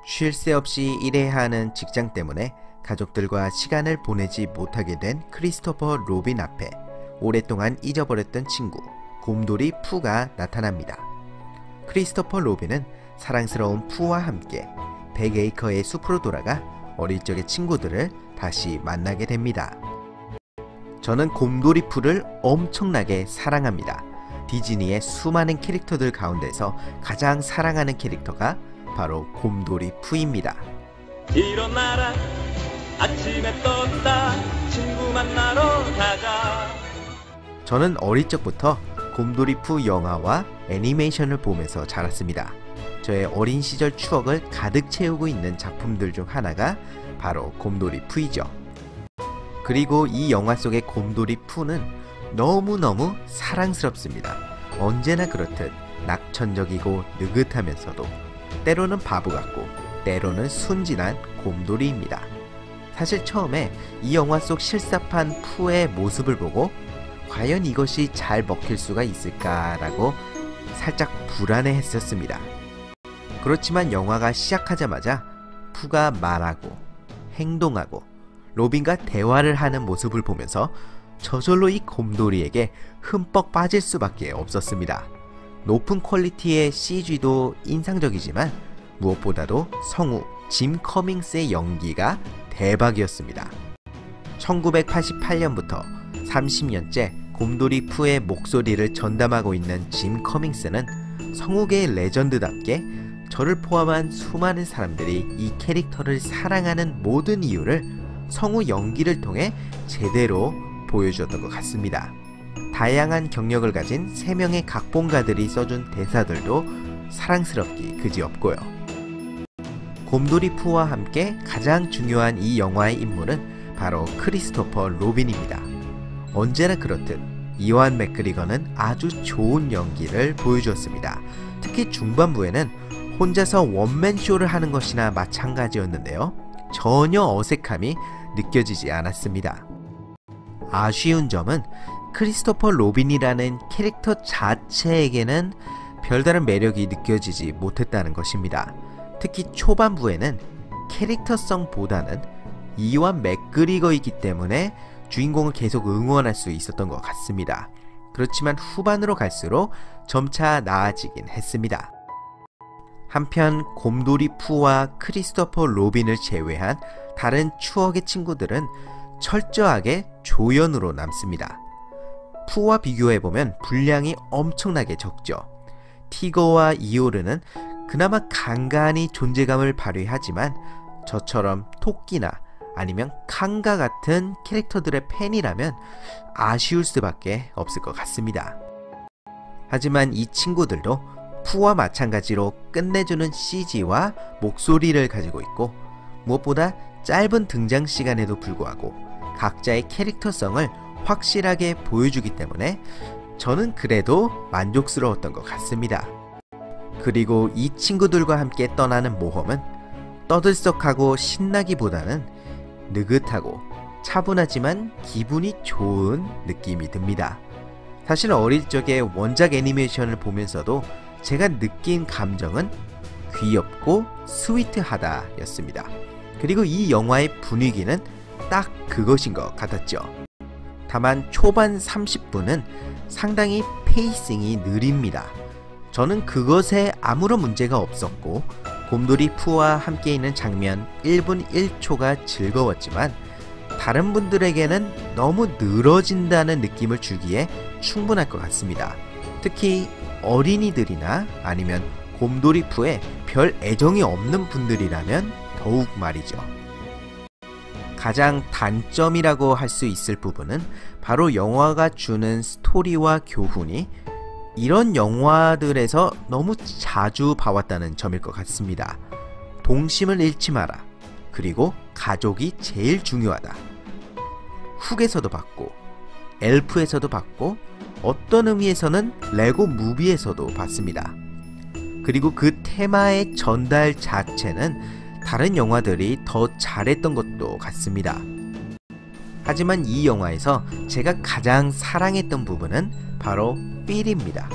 쉴 새 없이 일해야 하는 직장 때문에 가족들과 시간을 보내지 못하게 된 크리스토퍼 로빈 앞에 오랫동안 잊어버렸던 친구 곰돌이 푸가 나타납니다. 크리스토퍼 로빈은 사랑스러운 푸와 함께 100에이커의 숲으로 돌아가 어릴 적의 친구들을 다시 만나게 됩니다. 저는 곰돌이 푸를 엄청나게 사랑합니다. 디즈니의 수많은 캐릭터들 가운데서 가장 사랑하는 캐릭터가 바로 곰돌이 푸입니다. 일어나라 아침에 떴다 친구 만나러 가자. 저는 어릴 적부터 곰돌이 푸 영화와 애니메이션을 보면서 자랐습니다. 저의 어린 시절 추억을 가득 채우고 있는 작품들 중 하나가 바로 곰돌이 푸이죠. 그리고 이 영화 속의 곰돌이 푸는 너무너무 사랑스럽습니다. 언제나 그렇듯 낙천적이고 느긋하면서도 때로는 바보 같고 때로는 순진한 곰돌이입니다. 사실 처음에 이 영화 속 실사판 푸의 모습을 보고 과연 이것이 잘 먹힐 수가 있을까라고 살짝 불안해했었습니다. 그렇지만 영화가 시작하자마자 푸가 말하고 행동하고 로빈과 대화를 하는 모습을 보면서 저절로 이 곰돌이에게 흠뻑 빠질 수밖에 없었습니다. 높은 퀄리티의 CG도 인상적이지만 무엇보다도 성우 짐 커밍스의 연기가 대박이었습니다. 1988년부터 30년째 곰돌이 푸의 목소리를 전담하고 있는 짐 커밍스는 성우계의 레전드답게 저를 포함한 수많은 사람들이 이 캐릭터를 사랑하는 모든 이유를 성우 연기를 통해 제대로 보여주었던 것 같습니다. 다양한 경력을 가진 3명의 각본가들이 써준 대사들도 사랑스럽기 그지없고요. 곰돌이 푸와 함께 가장 중요한 이 영화의 인물은 바로 크리스토퍼 로빈입니다. 언제나 그렇듯 이완 맥그리거는 아주 좋은 연기를 보여주었습니다. 특히 중반부에는 혼자서 원맨쇼를 하는 것이나 마찬가지였는데요. 전혀 어색함이 느껴지지 않았습니다. 아쉬운 점은 크리스토퍼 로빈이라는 캐릭터 자체에게는 별다른 매력이 느껴지지 못했다는 것입니다. 특히 초반부에는 캐릭터성보다는 이완 맥그리거이기 때문에 주인공을 계속 응원할 수 있었던 것 같습니다. 그렇지만 후반으로 갈수록 점차 나아지긴 했습니다. 한편 곰돌이 푸와 크리스토퍼 로빈을 제외한 다른 추억의 친구들은 철저하게 조연으로 남습니다. 푸와 비교해보면 분량이 엄청나게 적죠. 티거와 이오르는 그나마 간간히 존재감을 발휘하지만 저처럼 토끼나 아니면 칸가 같은 캐릭터들의 팬이라면 아쉬울 수밖에 없을 것 같습니다. 하지만 이 친구들도 푸와 마찬가지로 끝내주는 CG와 목소리를 가지고 있고 무엇보다 짧은 등장 시간에도 불구하고 각자의 캐릭터성을 확실하게 보여주기 때문에 저는 그래도 만족스러웠던 것 같습니다. 그리고 이 친구들과 함께 떠나는 모험은 떠들썩하고 신나기보다는 느긋하고 차분하지만 기분이 좋은 느낌이 듭니다. 사실 어릴 적에 원작 애니메이션을 보면서도 제가 느낀 감정은 귀엽고 스위트하다 였습니다. 그리고 이 영화의 분위기는 딱 그것인 것 같았죠. 다만 초반 30분은 상당히 페이싱이 느립니다. 저는 그것에 아무런 문제가 없었고 곰돌이 푸와 함께 있는 장면 1분 1초가 즐거웠지만 다른 분들에게는 너무 늘어진다는 느낌을 주기에 충분할 것 같습니다. 특히 어린이들이나 아니면 곰돌이 푸에 별 애정이 없는 분들이라면 더욱 말이죠. 가장 단점이라고 할 수 있을 부분은 바로 영화가 주는 스토리와 교훈이 이런 영화들에서 너무 자주 봐왔다는 점일 것 같습니다. 동심을 잃지 마라. 그리고 가족이 제일 중요하다. 훅에서도 봤고 엘프에서도 봤고 어떤 의미에서는 레고 무비에서도 봤습니다. 그리고 그 테마의 전달 자체는 다른 영화들이 더 잘했던 것도 같습니다. 하지만 이 영화에서 제가 가장 사랑했던 부분은 바로 필입니다.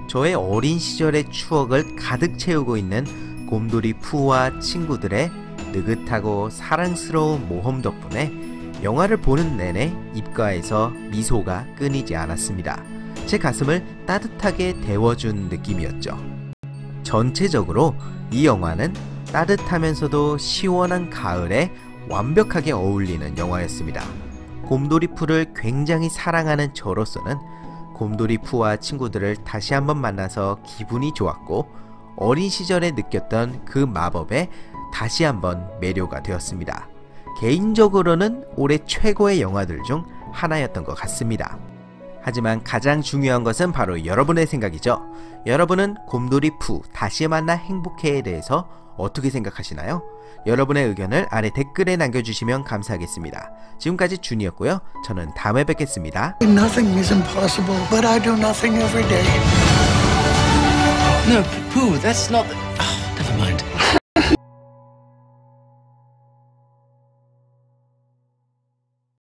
저의 어린 시절의 추억을 가득 채우고 있는 곰돌이 푸와 친구들의 느긋하고 사랑스러운 모험 덕분에 영화를 보는 내내 입가에서 미소가 끊이지 않았습니다. 제 가슴을 따뜻하게 데워준 느낌이었죠. 전체적으로 이 영화는 따뜻하면서도 시원한 가을에 완벽하게 어울리는 영화였습니다. 곰돌이 푸를 굉장히 사랑하는 저로서는 곰돌이 푸와 친구들을 다시 한번 만나서 기분이 좋았고, 어린 시절에 느꼈던 그 마법에 다시 한번 매료가 되었습니다. 개인적으로는 올해 최고의 영화들 중 하나였던 것 같습니다. 하지만 가장 중요한 것은 바로 여러분의 생각이죠. 여러분은 곰돌이 푸 다시 만나 행복해에 대해서 어떻게 생각하시나요? 여러분의 의견을 아래 댓글에 남겨주시면 감사하겠습니다. 지금까지 준이었고요. 저는 다음에 뵙겠습니다. Nothing is impossible, but I do nothing every day. No, Pooh, that's not the...